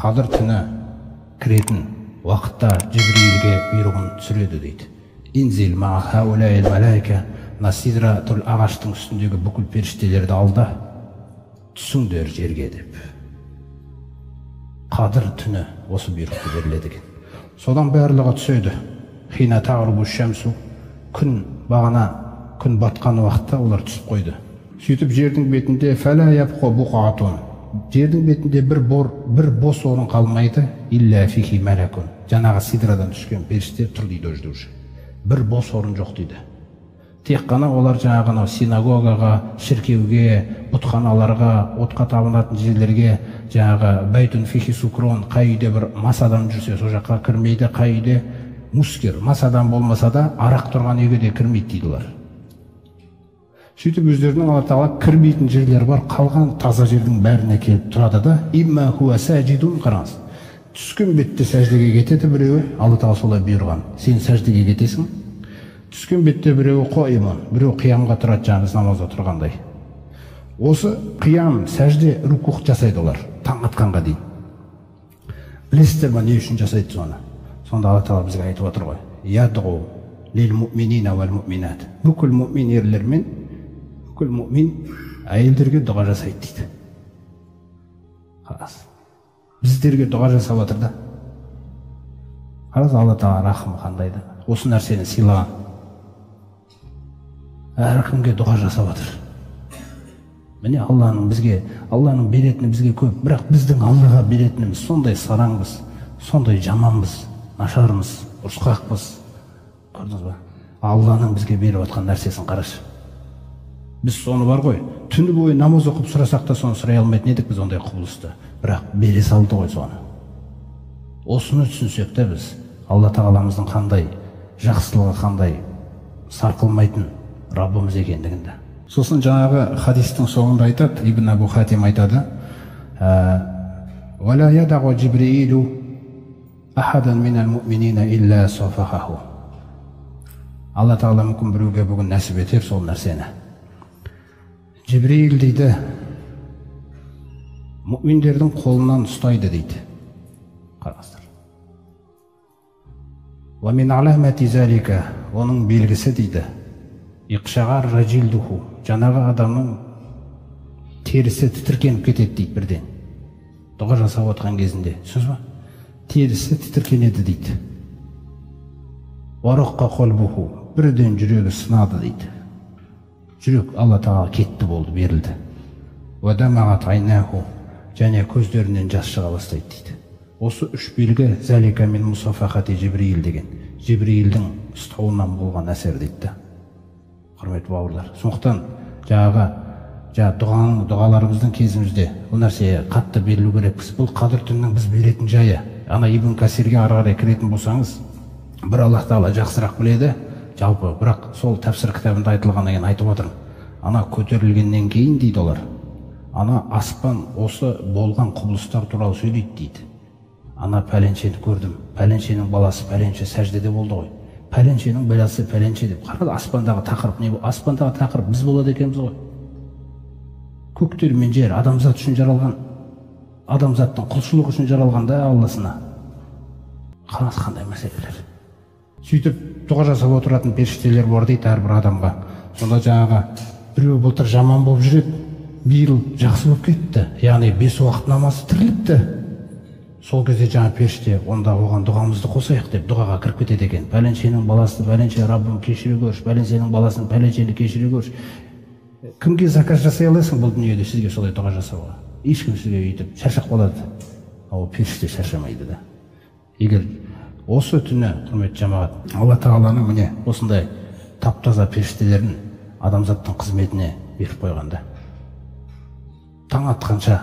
қадір түні кіретін уақытта Жибрилге бұйрығын түсіреді дейді. Инзил ма хаулаил малайка, насидратул ағаштың үстіндегі бүкіл періштелерді алда түсіңдер жерге деп. Қадір түні осы бұйрықты беріледі екен. Содан барлығы түседі. Хина тағрубу шамсу, күн бағана, күн батқан уақытта олар түсіп қойды. Сөйтіп жердің бетінде фәлә ябқа буқатун, жердің бетінде бір бос орын қалмайды. Илля фихи мәләкун, жаңағы сидрадан түскен періште тұр дейді ол жерде. Бір бос орын жоқ дейді. Тек қана олар жаңағы синагогаға, шіркеуге, бұтханаларға, отқа табынатын жерлерге, жаңағы бәйтун фихи сукрон, қай үйде бір мас адам жүрсе сол жаққа кірмейді, қай үйде мускер, мас адам болмаса да арақ тұрған үйге де кірмейді дейді олар. Сөйтіп өздерінің Алла Тағала кірмейтін жерлер бар, қалған таза жердің бәріне келіп тұрады да, имма хуа сәжидун, қараңыз. Түскен бетте сәждеге кетеді біреуі, Алла Тағала солай бұйырған. Сен сәждеге кетесің. Түскен бетте біреуі қойман, біреу қиямға тұрады, жаңыз намазда тұрғандай. Осы қиям, сәжде, рукух жасайды олар, таң атқанға дейін. Білесіздер ма не үшін жасайды соны? Сонда Алла Тағала бізге айтып отыр ғой. Ядғу лил муъминина вал муъминат. Бүкіл муъмин ерлер мен бүкіл муъмин әйелдерге дұға жасайды дейді. Қарас. Біздерге дұға жасап отыр да. Қарас, Алла Тағала рахымы қандай да. Осы нәрсені сыйлаған. Әркімге дұға жасап отыр. Міне Алланың беретіні бізге көп, бірақ біздің Аллаға беретініміз сондай сараңбыз, сондай жаманбыз, нашармыз, ұрысқақпыз. Көрдіңіз ба? Алланың бізге беріп отқан нәрсесін қарашы. Біз соны бар ғой, түні бойы намаз оқып сұрасақ та соны сұрай алмайтын едік біз ондай құбылысты. Бірақ бере салды ғой соны. Осыны түсінсек те біз Алла Тағаламыздың қандай жақсылығы, қандай сарқылмайтын Раббымыз екендігінде. Сосын жаңағы хадистің соңында айтады, Ибн Абу Хатим айтады, «Вала ядағу Джибрилу ахадан минал муъминина илля софахаху». Алла Тағала мүмкін біреуге бүгін нәсіп етер сол нәрсені. Джибрил дейді, мұъминдердің қолынан ұстайды дейді. Қараңыздар. «Ва мин аламати залика», оның белгісі дейді, «Иқшағар ражилдуху», жаңағы адамның терісі тітіркеніп кетеді дейді бірден. Дұға жасап отқан кезінде, сөз ба? Терісі тітіркенеді дейді. «Вараққа қолбуху», бірден жүрегі сынады дейді. Жүрек Алла Тағала кетті болды, берілді. «Вадамағат айнаху», және көздерінен жас шыға бастайды дейді. Осы үш белгі «Залика мин мусафахати Жибрил» деген, Жибрилдің ұстауынан болған әсер дейді. Құрметті бауырлар, сондықтан дұғаларымыздың кезімізде бұл нәрсе қатты берілу керекпіз. Бұл қадір түннің біз беретін жайы. Ана Ибн Касирге ары қарай кіретін болсаңыз, бір Алла Тағала жақсырақ біледі, жалпы, бірақ сол тәпсір кітабында айтылғаннан кейін айтып отырмын. Ана көтерілгеннен кейін дейді олар. Ана аспан осы болған құбылыстар туралы сөйлейді дейді. Ана пәленшені көрдім, пәленшенің баласы пәленше сәждеде болды ғой. Пәленшенің баласы пәленше деп. Қарады, аспандағы тақырып не бұл? Аспандағы тақырып біз болады екенбіз ғой. Көктер мен жер адамзат үшін жаралған, адамзаттың құлшылығы үшін жаралған да Алласына. Қараңыз қандай мәселелер. Сөйтіп дұға жасап отыратын періштелер бар дейді әрбір адамға. Сонда жаңағы біреу былтыр жаман болып жүреді, биыл жақсы болып кетті. Яғни 5 уақыт намазы тіріліпті. Сол кезде жаңа періште, онда оған дұғамызды қосайық деп дұғаға кіріп кетеді екен. Пәленшенің баласы пәленше, Раббым кешіре көрші, пәленшенің баласын пәленшені кешіре көрші. Кімге заказ жасай аласың бұл дүниеде сізге солай дұға жасауға? Ешкім сізге өйтіп шаршап қалады. Ал періште шаршамайды да. Егер осы түні, құрметті жамағат, Алла Тағаланың міне осындай таптаза періштелерін адамзаттың қызметіне беріп қойғанда, таң атқанша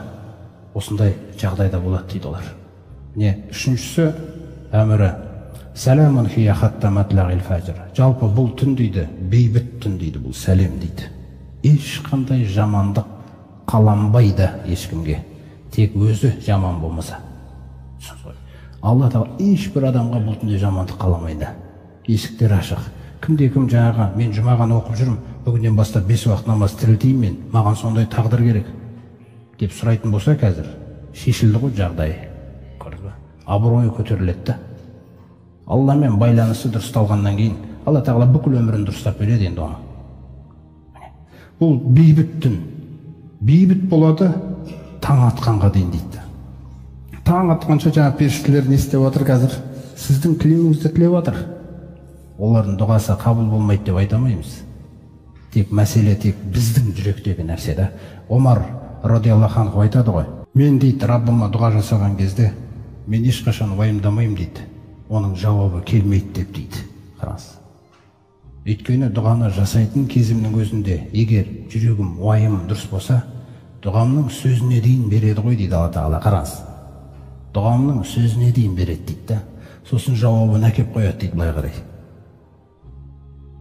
осындай жағдайда болады дейді олар. Не, үшіншісі әмірі сәлемун хия хатта матлағил фәжр. Жалпы бұл түн дейді, бейбіт түн дейді, бұл сәлем дейді. Ешқандай жамандық қаланбайды ешкімге, тек өзі жаман болмаса. Алла Тағала ешбір адамға бұл түнде жамандық қаламайды. Есіктер ашық. Кімде-кім жаңағы мен жұмаған оқып жүрмін, бүгіннен бастап 5 уақыт намаз тірілтеймін мен, маған сондай тағдыр керек деп сұрайтын болса қазір шешілді ғой жағдай. көрдіңіз ба? Абыройы көтеріледі да. Алламен байланысы дұрысталғаннан кейін Алла тағала бүкіл өмірін дұрыстап береді енді оны. Бұл бейбіт түн. Бейбіт болады таң атқанға дейін дейді. Таң атқанша жаңа періштелер не істеп отыр қазір? Сіздің тілеуіңізді тілеп отыр. Олардың дұғасы қабыл болмайды деп айта алмаймыз. Тек мәселе тек біздің жүректегі нәрсе да. Омар радиаллаху анху айтады ғой. Мен дейді Раббыма дұға жасаған кезде мен ешқашан уайымдамаймын дейді. Оның жауабы келмейді деп дейді. Қараңыз. Өйткені дұғаны жасайтын кезімнің өзінде егер жүрегім уайымым дұрыс болса, дұғамның сөзіне дейін береді ғой дейді Алла тағала. Қараңыз. Дұғамның сөзіне дейін береді дейді. Сосын жауабын әкеп қояды дейді былай қарай.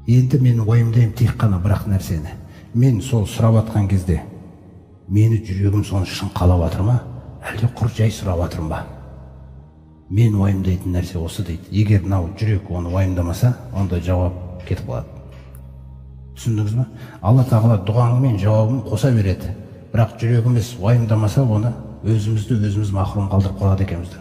Енді мен уайымдаймын тек қана бірақ нәрсені. Мен сол сұрап атқан кезде мені жүрегім соны шын қалап жатыр ма? Әлде құр жай сұрап жатырмын ба? Мен уайымдайтын нәрсе осы дейді. Егер мынау жүрек оны уайымдамаса, онда жауап кетіп қалады. Түсіндіңіз бе? Алла тағала дұғаңмен жауабын қоса береді. Бірақ жүрегіміз уайымдамаса, оны өзіміз махрұм қалдырып қалады екенбіз.